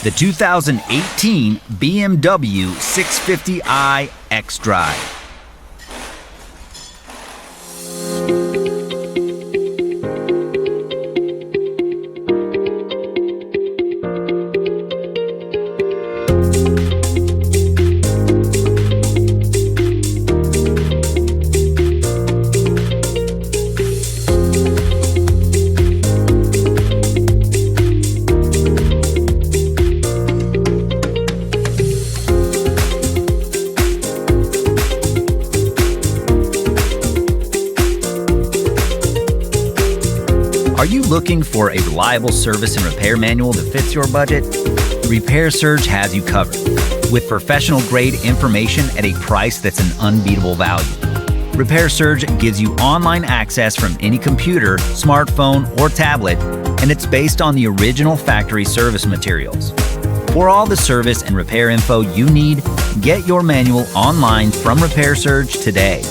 The 2018 BMW 650i xDrive. Are you looking for a reliable service and repair manual that fits your budget? Repair Surge has you covered, with professional-grade information at a price that's an unbeatable value. Repair Surge gives you online access from any computer, smartphone, or tablet, and it's based on the original factory service materials. For all the service and repair info you need, get your manual online from Repair Surge today.